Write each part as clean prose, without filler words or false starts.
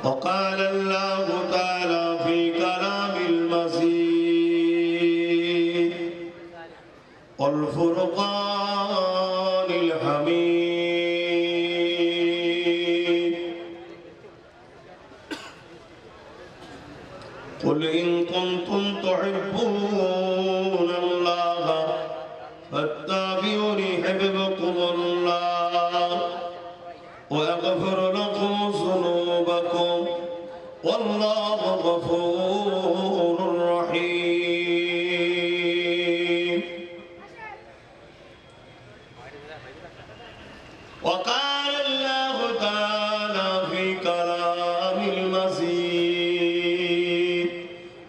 وقال الله تعالى في كلام المجيد والفرقان الحميد قل إن كنتم تحبون الله فاتبعوني يحببكم الله ويغفر لكم ذنوبكم والله غفور رحيم وقال الله تعالى في كلام المجيد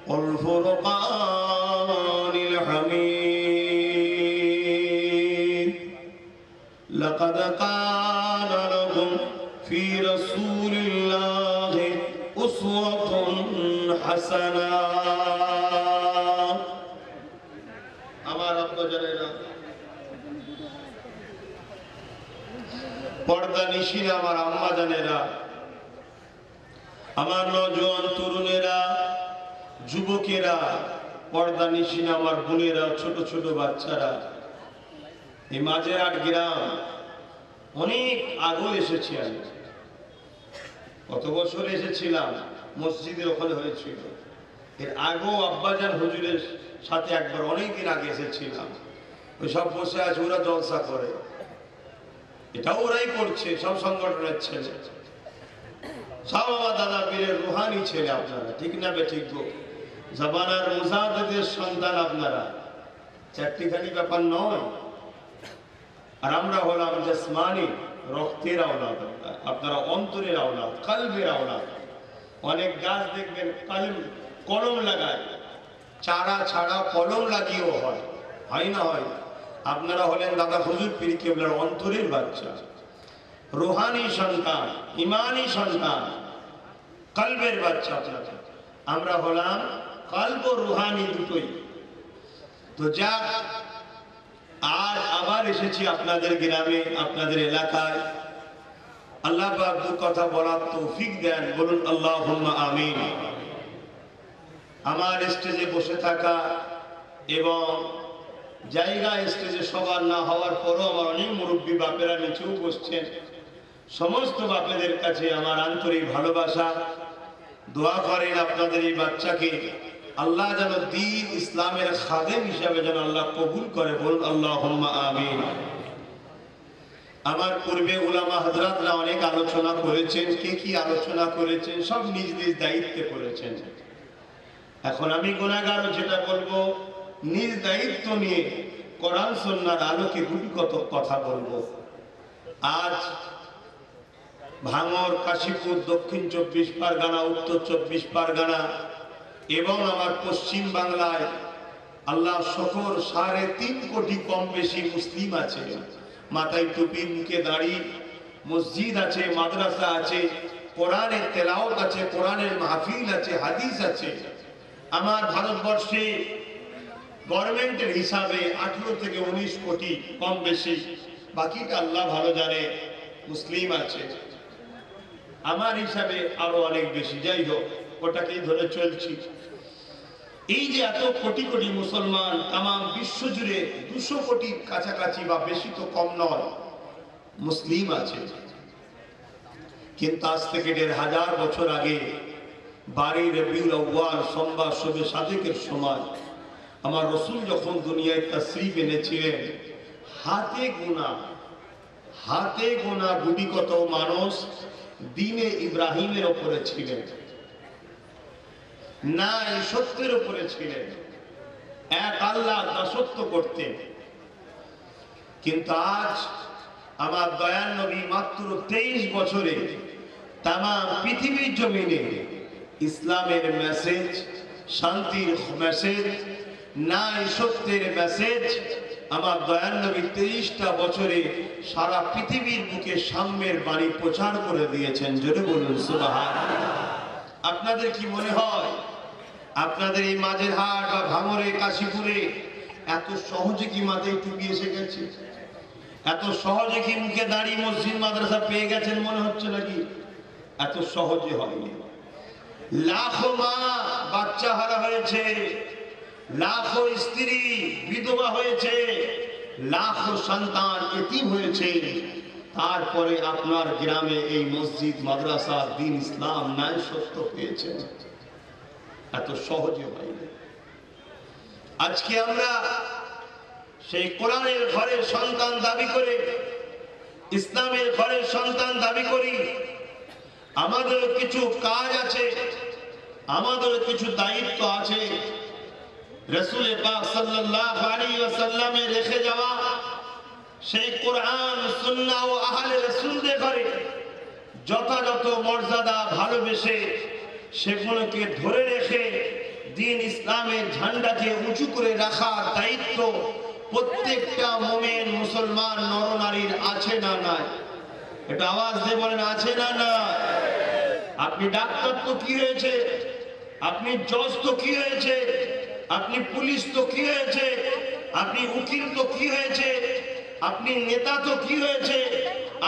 والفرقان الحميد لقد كان لكم في رسول الله أسوة حسنة আমার আব্বা জানেরা পর্দা নিশিরা আমার আম্মা জানেরা আমার নওজোয়ান তরুণেরা যুবকেরা পর্দা নিশিরা আমার বোনেরা ছোট ছোট বাচ্চারা এই মাঝেরহাট গ্রাম অনেক আগে এসেছি আমি কত বছর এসেছিলাম মসজিদের ওখানে হয়েছিল এর আগেও আব্বাজান হুজুরের সাথে একবার অনেকদিন আগে এসেছিলাম ওই সব বসে আছে ওরা জলসা করে এটাও ওরাই করছে সব সংগঠনের ছেলে সব আমার দাদা পীরের রুহানি ছেলে আপনারা ঠিক না বেঠিক গো জামানার মুজাহিদের সন্তান আপনারা চারটিখানি ব্যাপার নয় আর আমরা হলাম জিসমানি রক্তের আওলাদ আপনারা অন্তরের আওলাদ কলবের আওলাদ অনেক গাছ দেখবেন কলম লাগায় চারা ছাড়া কলম লাগিয়েও হয় না হয় আপনারা হলেন দাদা হুজুর পীর কেবলার অন্তরের বাচ্চা রুহানি সন্তান ইমানি সন্তান কলবের বাচ্চা আপনারা আমরা হলাম কলব রুহানি দুটোই তো যা আজ আবার এসেছি আপনাদের গ্রামে আপনাদের এলাকায় আল্লাহ পাক দু কথা বলার তৌফিক দেন বলুন আল্লাহুম্মা আমিন আমার স্টেজে বসে থাকা এবং জায়গা স্টেজে সবার না হওয়ার পরও আমার অনেক মুরব্বী বাপেরা নিচেও বসছেন সমস্ত বাপেদের কাছে আমার আন্তরিক ভালোবাসা দোয়া করেন আপনাদের এই বাচ্চাকে আল্লাহ যেন দ্বীন ইসলামের খাদেম হিসাবে যেন আল্লাহ কবুল করে বলুন আল্লাহুম্মা আমিন আমার পূর্বে উলামা হযরতরা অনেক আলোচনা করেছেন কে কি আলোচনা করেছেন সব নিজ নিজ দায়িত্বে করেছেন এখন আমি গুনাহগার যেটা বলবো নিজ দায়িত্ব নিয়ে কোরআন সুন্নাহর আলোকে দুটি কথা বলবো আজ ভাঙড় কাশীপুর দক্ষিণ 24 পরগনা উত্তর 24 পরগনা এবং আমার পশ্চিম বাংলায় আল্লাহ শকর 3.5 কোটি কম বেশি মুসলিম আছে মাথায় টুপি মুখে দাড়ি মসজিদ আছে মাদ্রাসা আছে কোরআনের তেলাওয়াত আছে কোরআনের মাহফিল আছে হাদিস আছে আমার ভারতবর্ষে গভর্নমেন্টের হিসাবে 18 থেকে 19 কোটি কম বেশি বাকিটা আল্লাহ ভালো জানে মুসলিম আছে আমার হিসাবে আরো অনেক বেশি যাই হোক ওটাকেই ধরে চলছি এই যে এত কোটি কোটি মুসলমান তাম বিশ্ব জুড়ে 200 কোটির কাছাকাছি বা বেশি তো কম নয় মুসলিম আছে কিন্তু আজ থেকে 1500 বছর আগে 12 রবিউল আউয়াল সোমবার শবে সাদেকের সময় আমার রাসূল যখন দুনিয়ায় তাশরীফ এনেছিলেন হাতে গোনা গুটি কত মানুষ দ্বীনে ইব্রাহিমের উপরে ছিলেন না এই সত্যের উপরে ছিলেন এক আল্লাহ দাসত্ব করতেন কিন্তু আজ আমার দয়াল নবী মাত্র 23 বছরে তামাম পৃথিবীর জমিনে ইসলামের মেসেজ শান্তির মেসেজ নাই সত্যের মেসেজ আমার দয়াল নবী 23টা বছরে সারা পৃথিবীর বুকে সাম্যের বাণী প্রচার করে দিয়েছেন জোরে বলুন সুবহানাল্লাহ আপনাদের কি মনে হয় আপনাদের এই মাঝেরহাট বা ভাঙড়ে কাশীপুরে এত সহজে কি মাথায় টুপি এসে গেছে এত সহজে কি মুখে দাঁড়িয়ে মসজিদ মাদ্রাসা পেয়ে গেছেন মনে হচ্ছে নাকি এত সহজে হয়নি লাখো মা বাচ্চা হারা হয়েছে, লাখো স্ত্রী বিধবা হয়েছে, লাখো সন্তান এতিম হয়েছে। তারপরে আপনার গ্রামে এই মসজিদ, মাদ্রাসা, দ্বীন ইসলাম ন্যায় সত্য পেয়েছে। এত সহজে হয়নি। আজকে আমরা সেই কোরআনের ঘরের সন্তান দাবি করে, ইসলামের ঘরের সন্তান দাবি করি। আমাদের কিছু কাজ আছে, আমাদের কিছু দায়িত্ব আছে। রাসূল পাক সাল্লাল্লাহু আলাইহি ওয়াসাল্লামের রেখে যাওয়া সেই কোরআন, সুন্নাহ ও আহলে রাসূলদের ঘরে যথাযথ মর্যাদা ভালোবেসে সেগুলোকে ধরে রেখে দ্বীন ইসলামের ঝান্ডাকে উঁচু করে রাখার দায়িত্ব প্রত্যেকটা মুমিন মুসলমান নরনারীর আছে না নাই? এটা আওয়াজ দিয়ে বলেন, আছে না নাই? আপনি ডাক্তার তো কি হয়েছে, আপনি জজ তো কি হয়েছে, আপনি পুলিশ তো কি হয়েছে, আপনি উকিল তো কি হয়েছে, আপনি নেতা তো কি হয়েছে,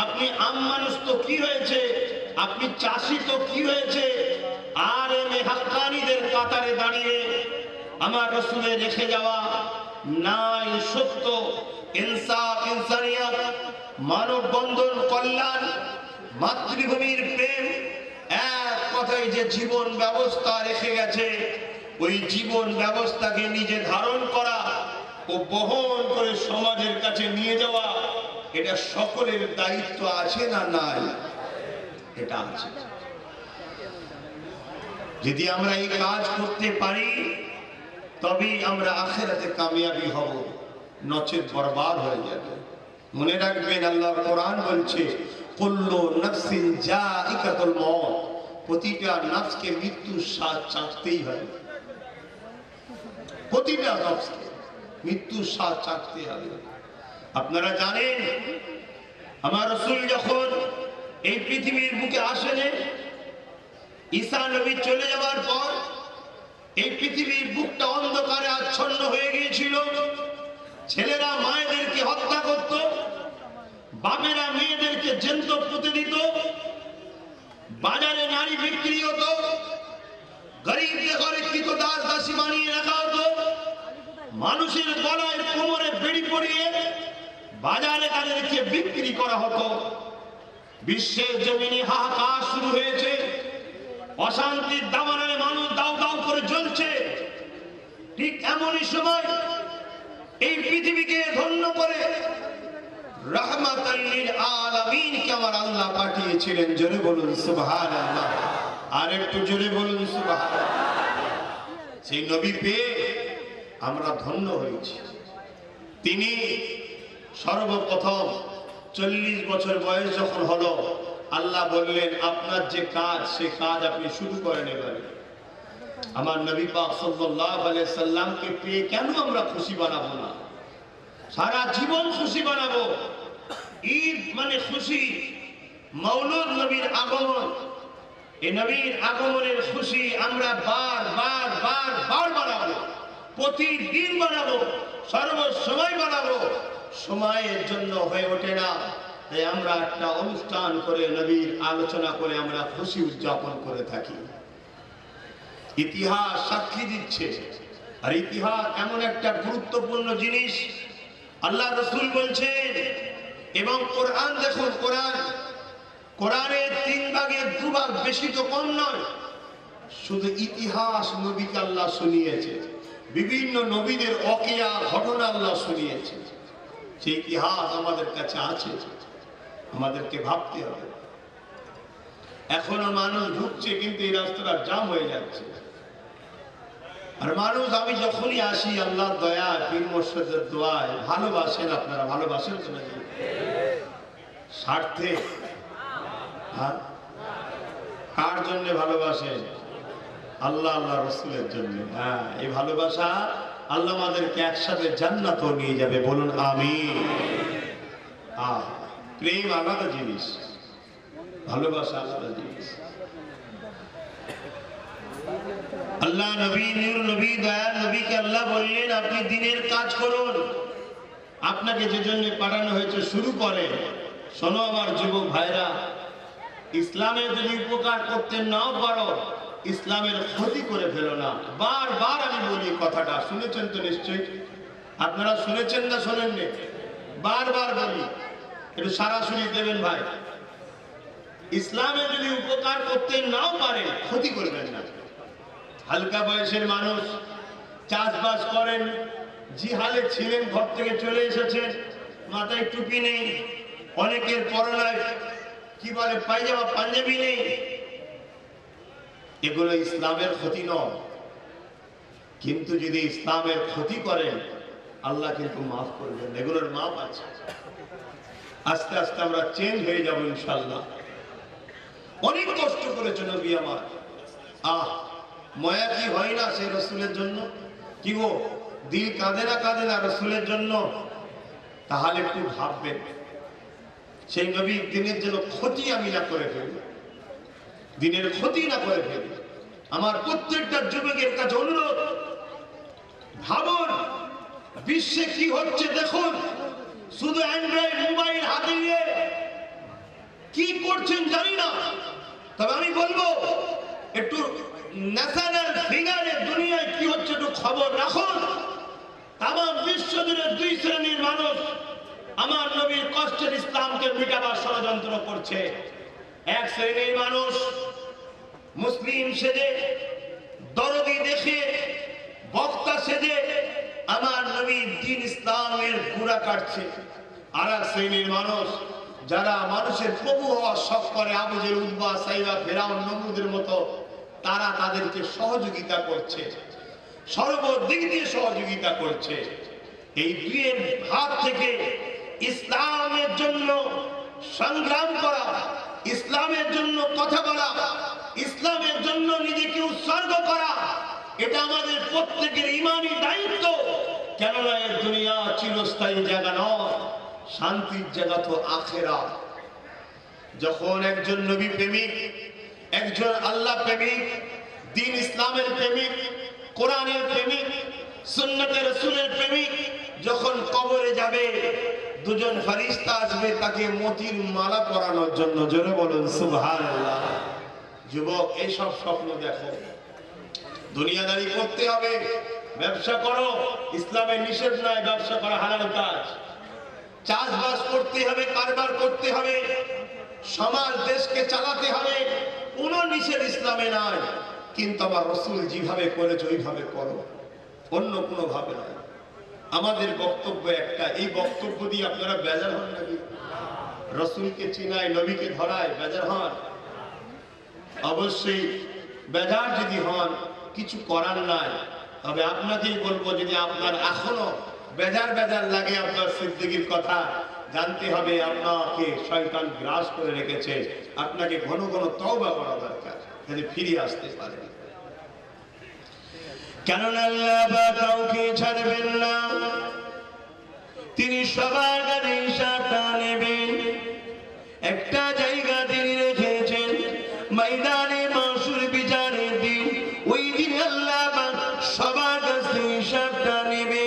আপনি আম মানুষ তো কি হয়েছে, আপনি চাষি তো কি হয়েছে। আর এমএ হাক্কানীদের কাতারে দাঁড়িয়ে আমার রাসূলের রেখে যাওয়া ন্যায়, সত্য, ইনসাফ, ইনসানিয়ত, মানব বন্ধন, কল্যাণ, মাতৃভূমির প্রেম, এক কথায় যে জীবন ব্যবস্থা রেখে গেছে, ওই জীবন ব্যবস্থাকে নিজে ধারণ করা ও বহন করে সমাজের কাছে নিয়ে যাওয়া, এটা সকলের দায়িত্ব আছে না নাই? এটা আছে। যদি আমরা এই কাজ করতে পারি তবেই আমরা আখিরাতে কামিয়াবি হব, নচেত বরবাদ হয়ে যাবে। মনে রাখবেন, আল্লাহর কোরআন বলছে কুল্লু নাফসিন যায়িকাতুল মউত, প্রতিটা নফসকে মৃত্যুর স্বাদ চাখতেই হবে। প্রতিটা নফসকে মৃত্যুর স্বাদ চাখতে হবে। আপনারা জানেন, আমার রাসূল যখন এই পৃথিবীর বুকে আসেন, ঈসা নবী চলে যাওয়ার পর এই পৃথিবীর বুকটা অন্ধকারে আচ্ছন্ন হয়ে গিয়েছিল। ছেলেরা মায়েদেরকে হত্যা করত, বাপেরা মেয়েদেরকে জ্যান্ত পুঁতে দিত, বাজারে নারী বিক্রি হতো, গরিবদের ঘরে কৃতদাস দাসী বানিয়ে রাখা হতো, মানুষের গলায় কোমরে বেড়ি পরিয়ে বাজারে তাদেরকে বিক্রি করা হতো। বিশ্বের জমিনে হাহাকার শুরু হয়েছে, অশান্তির দাবানলে মানুষ দাউ দাউ করে জ্বলছে। ঠিক এমনই সময় এই পৃথিবীকে ধন্য করে রাহমাতাল লিল আলামিনকে আমার আল্লাহ পাঠিয়েছিলেন। জোরে বলুন সুবহানাল্লাহ, আর একটু জোরে বলুন সুবহানাল্লাহ। সেই নবী পেয়ে আমরা ধন্য হয়েছি। তিনি সর্বপ্রথম 40 বছর বয়স যখন হলো, আল্লাহ বললেন আপনার যে কাজ, সে কাজ আপনি শুরু করেন। এবারে আমার নবী পাক সাল্লাল্লাহু আলাইহি সাল্লামকে পেয়ে কেন আমরা খুশি বানাবো না? সারা জীবন খুশি বানাবো। ঈদ মানে খুশি, মওলুদ নবীর আগমন, এই নবীর আগমনের খুশি আমরা বার বার বার বার বানাবো, প্রতিদিন বানাবো, সর্বসময় বানাবো। সময়ের জন্য হয়ে ওঠে না, তাই আমরা একটা অনুষ্ঠান করে নবীর আলোচনা করে আমরা খুশি উদযাপন করে থাকি। ইতিহাস সাক্ষী দিচ্ছে, আর ইতিহাস এমন একটা গুরুত্বপূর্ণ জিনিস। আল্লাহ রাসূল বলছেন, এবং কোরআন দেখুন, কোরআনের 3 ভাগের 2 ভাগ, বেশি তো কম নয়। শুধু ইতিহাস নবীকে আল্লাহ শুনিয়েছে, বিভিন্ন নবীদের ওকিয়া ঘটনা আল্লাহ শুনিয়েছে। সেই ইতিহাস আমাদের কাছে আছে, আমাদেরকে ভাবতে হবে। এখনো মানুষ ঢুকছে, কিন্তু এই রাস্তাটা জাম হয়ে যাচ্ছে। আর মানুষ, আমি যখনই আসি আল্লাহর দয়া, পীর মুর্শিদের দোয়ায়, ভালোবাসেন। আপনারা ভালোবাসেন তো নাকি? স্বার্থে? কার জন্য ভালোবাসেন? আল্লাহ, আল্লাহ রাসূলের জন্য। হ্যাঁ, এই ভালোবাসা আল্লাহ আমাদেরকে একসাথে জান্নাতও নিয়ে যাবে। বলুন আমিন। প্রেম আলাদা জিনিস, ভালোবাসা আলাদা জিনিস। আল্লাহ নবী, নূর নবী, দয়ার নবীকে আল্লাহ বললেন আপনি দ্বীনের কাজ করুন, আপনাকে যে জন্য পাঠানো হয়েছে শুরু করেন। শোনো আমার যুবক ভাইরা, ইসলামের যদি উপকার করতে নাও পারো, ইসলামের ক্ষতি করে ফেলো না। বারবার আমি বলি কথাটা, শুনেছেন তো নিশ্চয়ই, আপনারা শুনেছেন না শোনেননি? বারবার বলি, একটু সরাসরি দেবেন ভাই। ইসলামে যদি উপকার করতে নাও পারে, ক্ষতি করবেন না। হালকা বয়সের মানুষ চাষবাস করেন, জিহালে ছিলেন, ঘর থেকে চলে এসেছেন, মাথায় টুপি নেই, অনেকের পরনায় কি বলে পায়জামা পাঞ্জাবি নেই, এগুলো ইসলামের ক্ষতি নয়। কিন্তু যদি ইসলামের ক্ষতি করেন, আল্লাহ কিন্তু মাফ করবেন, এগুলোর মাপ আছে। আস্তে আস্তে আমরা চেঞ্জ হয়ে যাব ইনশাআল্লাহ। অনেক কষ্ট করেছে নবী আমার, মায়া কি হয় না সেই রসুলের জন্য? কি গো, দিল কাঁদে না রসুলের জন্য? তাহলে একটু ভাববেন, সেই নবী দিনের জন্য ক্ষতি আমি না করে ফেলি, দিনের ক্ষতি না করে ফেলি। আমার প্রত্যেকটা যুবকের কাছে অনুরোধ, ভাবুন বিশ্বে কি হচ্ছে দেখুন। শুধু অ্যান্ড্রয়েড মোবাইল হাতে নিয়ে কি করছেন জানি না, তবে আমি বলবো একটু ন্যাশনাল ফিগারে দুনিয়ায় কি হচ্ছে একটু খবর রাখুন। তাম বিশ্ব জুড়ে দুই শ্রেণীর মানুষ আমার নবীর কষ্টের ইসলামকে মিটাবার ষড়যন্ত্র করছে। এক শ্রেণীর মানুষ মুসলিম সেজে, দরদি দেখে, বক্তা সেজে আমার নবীর দ্বীন ইসলামের গুড়া কাটছে। আর এক শ্রেণীর মানুষ যারা মানুষের প্রভু হওয়ার শখ করে, আবু জেহেল, উতবা, সাইবা, ফিরআউন, নমরুদের মতো, তারা তাদেরকে সহযোগিতা করছে, সর্বদিক দিয়ে সহযোগিতা করছে। এই দুইয়ের হাত থেকে ইসলামের জন্য সংগ্রাম করা, ইসলামের জন্য কথা বলা, ইসলামের জন্য নিজেকে উৎসর্গ করা, এটা আমাদের প্রত্যেকের ঈমানি দায়িত্ব। কেননা এই দুনিয়া চিরস্থায়ী জায়গা নয়, শান্তির জায়গা তো আখিরাত। যখন একজন নবী প্রেমিক, একজন আল্লাহ প্রেমিক, দ্বীন ইসলামের প্রেমিক, কোরআনের প্রেমিক, সুন্নতে রাসূলের প্রেমিক যখন কবরে যাবে, দুজন ফেরেশতা আসবে তাকে মতির মালা পরানোর জন্য। জোরে বলুন সুবহানাল্লাহ। যুবক, এইসব স্বপ্ন দেখো, দুনিয়াদারি করতে হবে, ব্যবসা করো, ইসলামে নিষেধ নয় ব্যবসা করা, হালাল কাজ। চাষবাস করতে হবে, কারবার করতে হবে, সমাজ দেশকে চালাতে হবে, কোনো নিষেধ ইসলামে নাই। কিন্তু আমার রাসূল যেভাবে করেছে ওইভাবে করো, অন্য কোনো ভাবে নয়। আমাদের বক্তব্য একটা, এই বক্তব্য দিয়ে আপনারা বেজার হন নাকি? রাসূলকে চিনায়, নবীকে ধরায় বেজার হন? অবশ্যই বেজার যদি হন, কিছু করার নাই। তবে আপনাকেই বলবো, যদি আপনার এখনো বেজার লাগে আপনার সিদ্দিকীর কথা, জানতে হবে আপনাকে শয়তান গ্রাস করে রেখেছে, আপনাকে ঘন ঘন তওবা করা দরকার, যাতে ফিরে আসতে পারে। কেননা আল্লাহ কাউকে ছাড়বেন না, তিনি সবার কাছে হিসাবটা নেবেন। একটা জায়গা তিনি রেখেছেন, ময়দানে মাশর বিচারের দিন, ওই দিন আল্লাহ সবার কাছে হিসাবটা নেবে।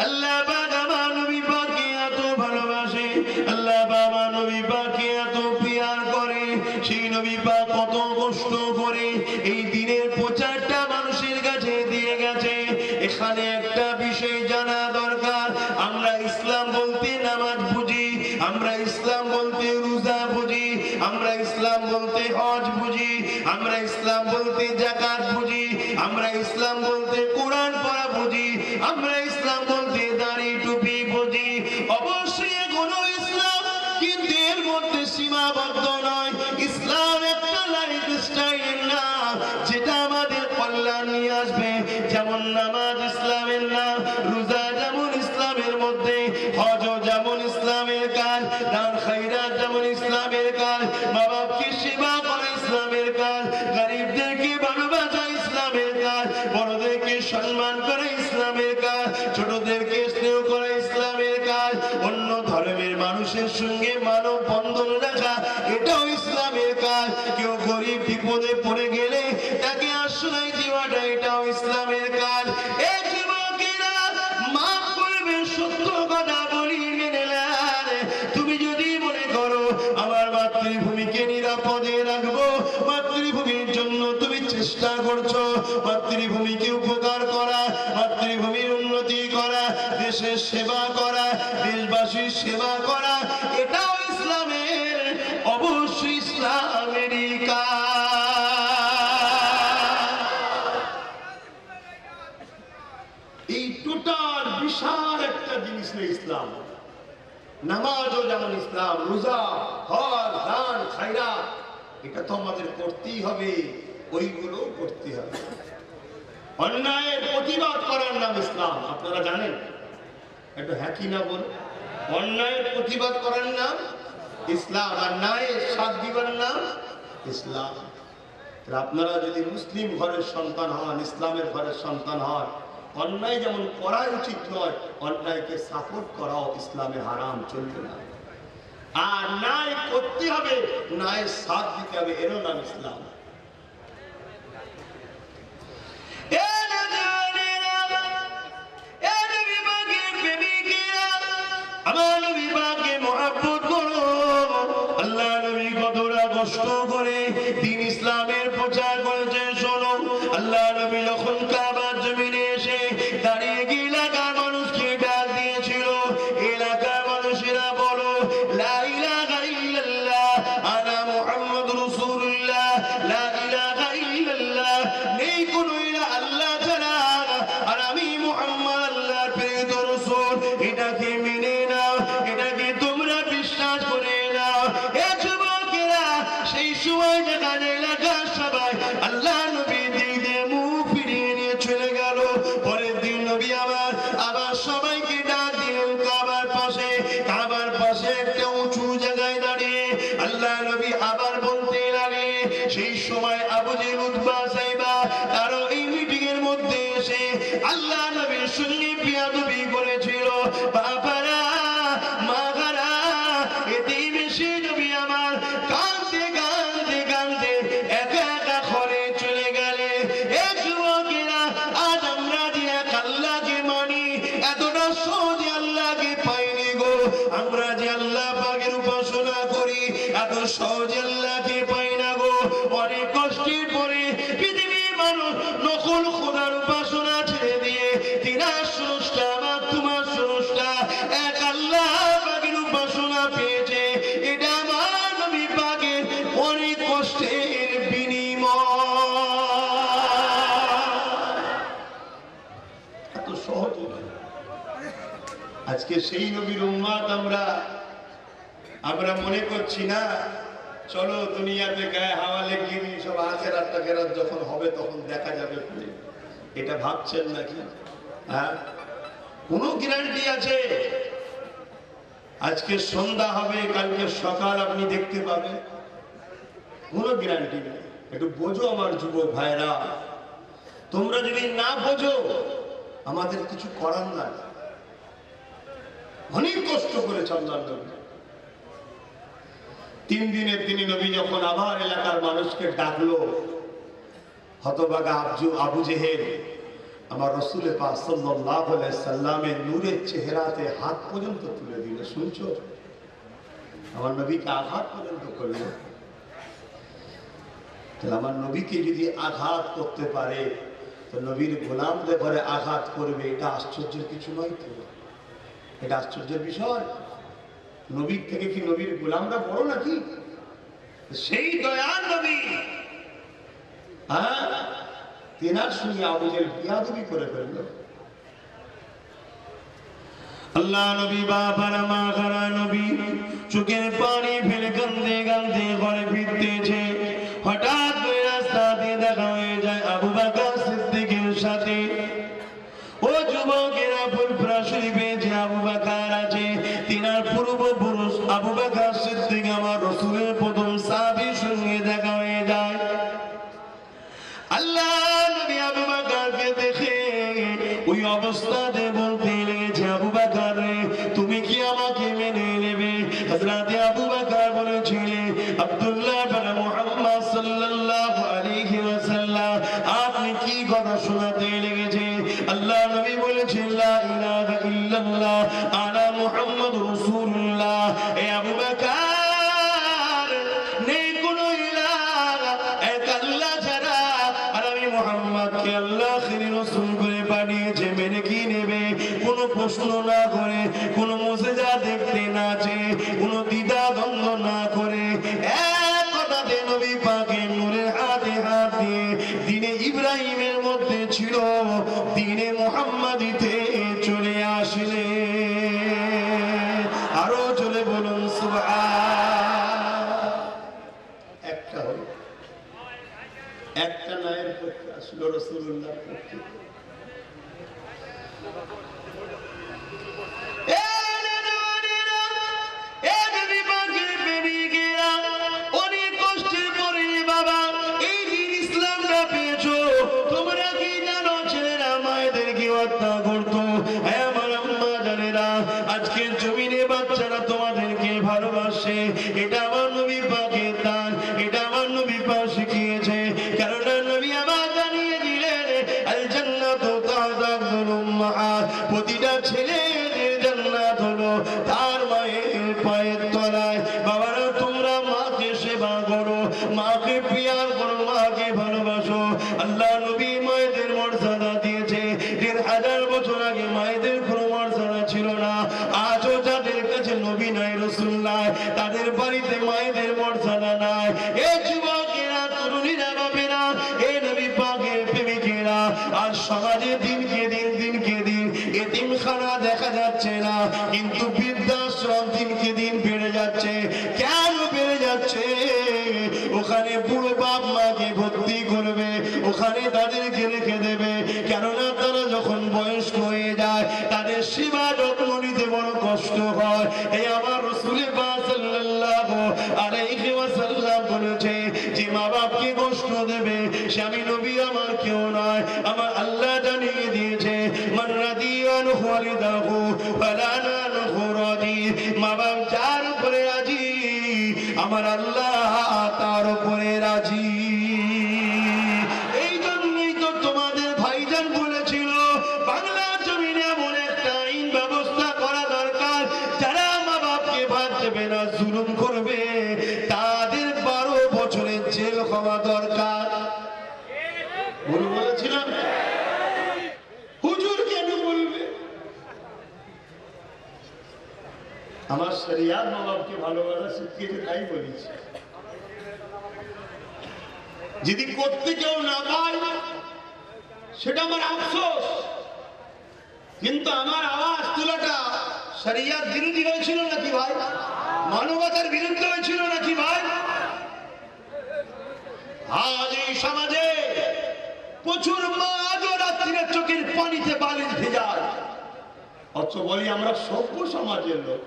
আল্লাহ পাক আমার নবী পাককে এত ভালোবাসে, আল্লাহ পাক আমার নবী পাককে এত প্রিয় করে, সেই নবী পাক কত কষ্ট করে এই দিনের প্রচারটা মানুষের কাছে দিয়ে গেছে। এখানে একটা বিষয় জানা দরকার, আমরা ইসলাম বলতে নামাজ বুঝি, আমরা ইসলাম বলতে রোজা বুঝি, আমরা ইসলাম বলতে হজ বুঝি, আমরা ইসলাম বলতে যাকাত বুঝি, আমরা ইসলাম বলতে কোরআন পড়া বুঝি, আমরা ইসলাম বলতে দাড়ি টুপি বুঝি। অবশ্যই এগুলো ইসলাম, কিন্তু এর মধ্যে সীমাবদ্ধ নয়। ইসলাম একটা লাইফ স্টাইল না, যেটা আমাদের কল্যাণ নিয়ে আসবে। যেমন নামাজ ইসলামের নাম, রোজা যেমন ইসলামের মধ্যে, হজ যেমন ইসলামের কাজ, দান খায়রাত যেমন ইসলামের কাজ, মা বাপকে সেবা করা ইসলামের কাজ, গরিবদেরকে ভালোবাসা ইসলামের কাজ, বড়দেরকে সম্মান করা ইসলামের কাজ, ছোটদেরকে স্নেহ করা ইসলামের কাজ, অন্য ধর্মের মানুষের সঙ্গে মানব বন্ধন রাখা এটাও ইসলামের কাজ। কেউ গরিব বিপদে পড়ে গেলে তাকে আশ্রয় দেওয়াটা এটাও ইসলামের কাজ। চেষ্টা করছো মাতৃভূমিকে উপকার করা, মাতৃভূমির উন্নতি করা, দেশের সেবা করা, দেশবাসীর সেবা করা, এটাও ইসলামের, অবশ্যই ইসলামেরই কাজ। এই টোটাল বিশাল একটা জিনিস নেই ইসলাম। নামাজও যেমন ইসলাম, রোজা, হজ, দান, খায়রাত, এটা তো আমাদের করতেই হবে, ওইগুলো করতে হবে। অন্যায়ের প্রতিবাদ করার নাম ইসলাম, আপনারা জানেন? একটু হ্যাঁ কি না বল। অন্যায়ের প্রতিবাদ করার নাম ইসলাম, আর ন্যায়ের সাথ দিবার নাম ইসলাম। আপনারা যদি মুসলিম ঘরের সন্তান হন, ইসলামের ঘরের সন্তান হন, অন্যায় যেমন করা উচিত নয়, অন্যায়কে সাপোর্ট করাও ইসলামে হারাম, চলবে না। আর ন্যায় করতে হবে, ন্যায়ের সাথ দিতে হবে, এরও নাম ইসলাম। আমার নবী পাককে মহব্বত করো। আল্লাহ নবী কতটা কষ্ট করে দ্বীন ইসলামের প্রচার করেছেন শোনো। আল্লাহ নবী যখন কাবার জমিনে এসে দাঁড়িয়ে গিয়ে এলাকার মানুষকে ডাক দিয়েছিল, এলাকার মানুষেরা বলো লা ইলাহা ইল্লাল্লাহ আনা মুহাম্মাদুর রাসূলুল্লাহ, লা ইলাহা ইল্লাল্লাহ, নেই কোনো ইলাহ আল্লাহ ছাড়া, আর আমি মুহাম্মদ আল্লাহর প্রেরিত রাসূল, এটাকে মেনে নাও, এটাকে তোমরা বিশ্বাস করে নাও। এ যুবকেরা, সেই সময় যেখানে এলাকার সবাই আল্লাহ নবী দিকে মুখ ফিরিয়ে নিয়ে চলে গেল, পরের দিন নবী আবার সবাইকে ডাক দিলেন কাবার পাশে। কাবার পাশে একটা উঁচু জায়গায় দাঁড়িয়ে আল্লাহ নবী আবার বলতে লাগলেন। সেই সময় আবু জেহেল, উতবা, সাইবা তারা এই মিটিং এর মধ্যে এসে আল্লাহ নবীর সঙ্গে বিয়াদবি করেছিল। বাবারা, মাগারা, এতে বেশি নবী আমার কাঁদতে কাঁদতে কাঁদতে একা একা ঘরে চলে গেলে। এ যুবকেরা, আজ আমরা যে এক আল্লাহকে মানি, এতটা সহজে আল্লাহকে পাইনি গো। আমরা যে আল্লাহ পাকের উপাসনা করি, এত সহজে আল্লাহকে পাই না গো। অনেক কষ্টের পরে পৃথিবীর মানুষ নকল খোদার উপাসনা ছেড়ে দিয়ে তিনার স্রষ্টা, তোমার স্রষ্টা এক আল্লাহ পাকের উপাসনা পেয়েছে। এটা আমার নবী পাকের অনেক কষ্টের বিনিময়। এত সহজ নয়। আজকে সেই নবীর উম্মত আমরা মনে করছি না, চলো দুনিয়াতে গায়ে হাওয়া লেগে সব আখেরাত টাখেরাত যখন হবে তখন দেখা যাবে। এটা ভাবছেন নাকি? হ্যাঁ, কোন গ্যারান্টি আছে? আজকে সন্ধ্যা হবে, কালকে সকাল আপনি দেখতে পাবেন, কোন গ্যারান্টি নেই। একটু বোঝো আমার যুবক ভাইরা, তোমরা যদি না বোঝো আমাদের কিছু করার নাই। অনেক কষ্ট করেছে আল্লাহর নবী। 3 দিনের দিনে নবী যখন আবার এলাকার মানুষকে ডাকলো, হতভাগা আবু জেহেল আমার রাসূল পাক সাল্লাল্লাহু আলাইহি সাল্লামের নূরের চেহারাতে হাত পর্যন্ত তুলে দিল। শুনছো? আমার নবীকে আঘাত পর্যন্ত করলো। তাহলে আমার নবীকে যদি আঘাত করতে পারে, তো নবীর গোলামদের ঘরে আঘাত করবে, এটা আশ্চর্যের কিছু নয় তো? এটা আশ্চর্যের বিষয়? নবীর থেকে কি নবীর গোলামরা বড় নাকি? সেই দয়ার নবী, হ্যাঁ, তেনার সঙ্গে আবু জেহেল বিয়াদবি করে ফেলল। আল্লাহ নবী, বাবারা, মা খারা নবী চোখের পানি ফেলে কাঁদতে কাঁদতে ঘরে ফিরতেছে। হঠাৎ করে রাস্তা দিয়ে দেখা হয়ে যায় আবু বকর সিদ্দিকের সাথে। ও যুবকেরা, ফুরফুরা শরীফে যে আবু বকর আছে, তিনার পূর্বপুরুষ আবু বকর সিদ্দিক আমার রাসূলের প্রথম সাহাবীর সঙ্গে দেখা হয়ে যায়। আল্লাহ নবী আবু বকরকে দেখে ওই অবস্থাতে বলতে লেগেছে, আবু বকর রে, তুমি কি আমাকে মেনে নেবে? হযরত আবু বকর বলেছিলেন, আব্দুল্লাহ বিন মুহাম্মদ সাল্লাল্লাহু আলাইহি ওয়াসাল্লাম, আপনি কি কথা শোনাতে লেগেছে? আল্লাহ নবী বলেছেন, লা ইলাহা ইল্লাল্লাহ আনা মুহাম্মাদুর রাসূলুল্লাহ। এ আবু বকর, নেই কোনো ইলাহ এক আল্লাহ ছাড়া, আর আমি আমি মুহাম্মদকে আল্লাহ আখিরি রাসূল করে পাঠিয়েছে, মেনে কি নেবে? কোনো প্রশ্ন না করে, কোনো মুজিজা দেখতে না চেয়ে, কোনো দ্বিধা দ্বন্দ্ব না করে এক কথাতে নবী পাকের নূরের হাতে হাত দিয়ে দ্বীনে ইব্রাহিমের মধ্যে ছিল দ্বীনে মুহাম্মাদিতে চলে আসলে। আরো চলে বলুন সুবহান। একটা হলো, একটা নায়ের পক্ষে আসলো রাসূলুল্লাহর পক্ষে। অনেক কষ্টের পরে বাবা এই দিন ইসলামটা পেয়েছো। তোমরা কি জানো ছেলেরা মায়েদেরকে হত্যা করতো? হ্যাঁ আমার আম্মা জানেরা, আজকের জমিনে বাচ্চারা তোমাদেরকে ভালোবাসে। এটা আমার নবী পাকের দান, এটা আমার নবী পাক শিখিয়েছে। কারণ নবী আমার জানিয়ে দিলেন আল জান্নাতু তাহতাল উম্মাহাত, প্রতিটা ছেলের জান্নাত হলো তার মায়ের পায়ের তলায়। বাবারা তোমরা মাকে সেবা করো, মাকে প্রিয়ার করো, মাকে ভালোবাসো। আল্লাহ নবী মায়েদের মর্যাদা দিয়েছে। ১,৫০০ বছর আগে মায়েদের কোনো মর্যাদা ছিল না। আজও যাদের কাছে নবী নাই, রাসূল নাই, তাদের বাড়িতে মায়েদের মর্যাদা নাই। এ যুবকেরা, তরুণীরা, বাপেরা, এ নবী পাকের প্রেমিকেরা, আর সমাজে দিনকে দিন এতিমখানা দেখা যাচ্ছে না, কিন্তু বৃদ্ধাশ্রম দিনকে দিন বেড়ে যাচ্ছে। কেন বেড়ে যাচ্ছে? ওখানে বুড়ো বাপ মাকে ভর্তি করবে, ওখানে তাদেরকে রেখে দেবে। কেননা তারা যখন বয়স্ক হয়ে যায় তাদের সেবা যত্ন নিতে বড় কষ্ট হয়। এই আমার রাসূল পাক সাল্লাল্লাহু আলাইহি ওয়াসাল্লাম বলেছে, যে মা বাপকে কষ্ট দেবে সে আমি নবী আমার কেউ নয়। আমার আল্লাহ জানিয়ে দিয়েছে, মান রাদিয়ান ওয়ালিদাহু ফালা নানহু রাদি। মা বাপ যার উপরে রাজি আমার আল্লাহ তার উপরে রাজি। এই জন্যই তো তোমাদের ভাইজান বলেছিল বাংলা জমিনে এমন একটা আইন ব্যবস্থা করা দরকার, যারা মা বাপকে ভাত দেবে না, জুলুম করবে, তাদের 12 বছরের জেল হওয়া দরকার। ভুল বলেছিলাম? হুজুর কেন বলবে? আমার শরিয়াত মা বাপকে ভালোবাসা শিখিয়েছে, তাই বলেছি। যদি করতে কেউ না পায় সেটা আমার আফসোস, কিন্তু আমার আওয়াজ তোলাটা শরিয়াত বিরোধী হয়েছিল নাকি ভাই? মানবতার বিরুদ্ধে হয়েছিল নাকি ভাই? আজ এই সমাজে প্রচুর মা আজও রাত্রিরে চোখের পানিতে বালিশ ভেজায়, অথচ বলি আমরা সভ্য সমাজের লোক।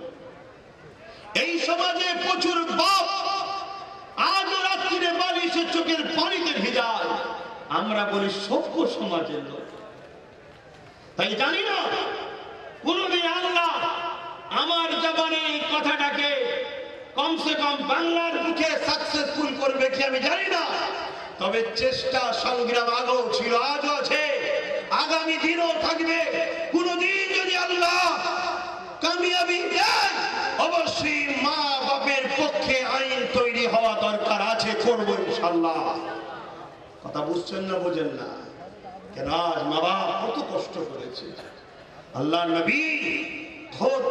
এই সমাজে প্রচুর বাপ আজও রাত্রিরে বালিশে চোখের পানিতে ভেজায়, আমরা বলি সভ্য সমাজের লোক। তাই জানি না কোনদিন আল্লাহ আমার জবানে এই কথাটাকে কমসে কম বাংলার মুখে সাকসেসফুল করবে কি আমি জানি না, তবে চেষ্টা সংগ্রাম আগেও ছিল, আজও আছে, আগামী দিনও থাকবে। কোনদিন যদি আল্লাহ কামিয়াবি দেয়, অবশ্যই মা বাপের পক্ষে আইন তৈরি হওয়া দরকার আছে, করবো ইনশাআল্লাহ। কথা বুঝছেন না বোঝেন না? কেন আজ মা বাপ কত কষ্ট করেছে। আল্লাহ নবী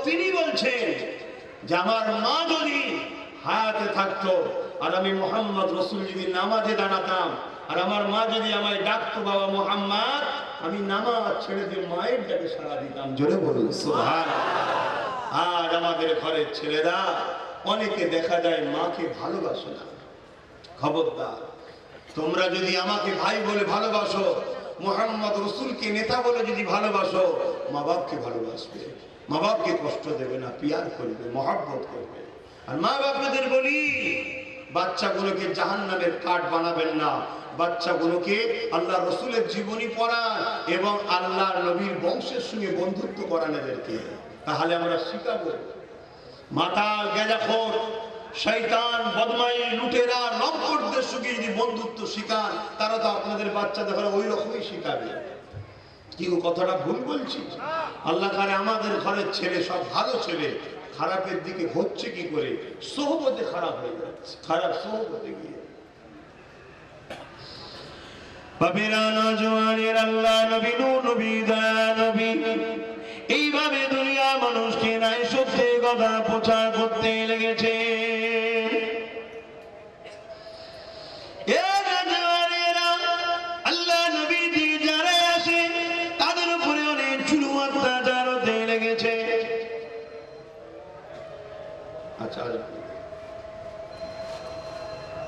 তিনি বলছেন যে আমার মা যদি হায়াতে থাকতো আর আমি মুহাম্মদ রাসূল যদি নামাজে দাঁড়াতাম আর আমার মা যদি আমায় ডাকতো বাবা মুহাম্মদ, আমি নামাজ ছেড়ে দিয়ে মায়ের ডাকে সাড়া দিতাম। জোরে বলুন সুবহানাল্লাহ। আজ আমাদের ঘরের ছেলেরা অনেকে দেখা যায় মাকে ভালোবাসে না। খবরদার, তোমরা যদি আমাকে ভাই বলে ভালোবাসো, মুহাম্মদ রাসূলকে নেতা বলে যদি ভালোবাসো, মা বাপকে ভালোবাসবে, মা বাপকে কষ্ট দেবে না, পিয়ার করবে, মহব্বত করবে। আর মা বাপদের বলি, বাচ্চাগুলোকে জাহান্নামের কাঠ বানাবেন না, বাচ্চাগুলোকে আল্লাহ রসুলের জীবনী পড়ান এবং আল্লাহ নবীর বংশের সঙ্গে বন্ধুত্ব করান এদেরকে, তাহলে আমরা শিখাবো। মাতাল, গেজাখোর, শয়তান, বদমাই, লুটেরা, লম্পটদের সঙ্গে যদি বন্ধুত্ব শিখান, তারা তো আপনাদের বাচ্চাদের ওই রকমই শিখাবে। কি কথাটা ভুল বলছি? আল্লাহ করে আমাদের ঘরের ছেলে সব ভালো ছেলে, খারাপের দিকে হচ্ছে কি করে? সোহবতে খারাপ হয়ে যাচ্ছে, খারাপ সোহবতে গিয়ে। বাপেরা নওজওয়ানের আল্লাহ নবী নূর নবী দয়া নবী এইভাবে দুনিয়া মানুষকে নাই সত্যি কথা প্রচার করতে লেগেছে।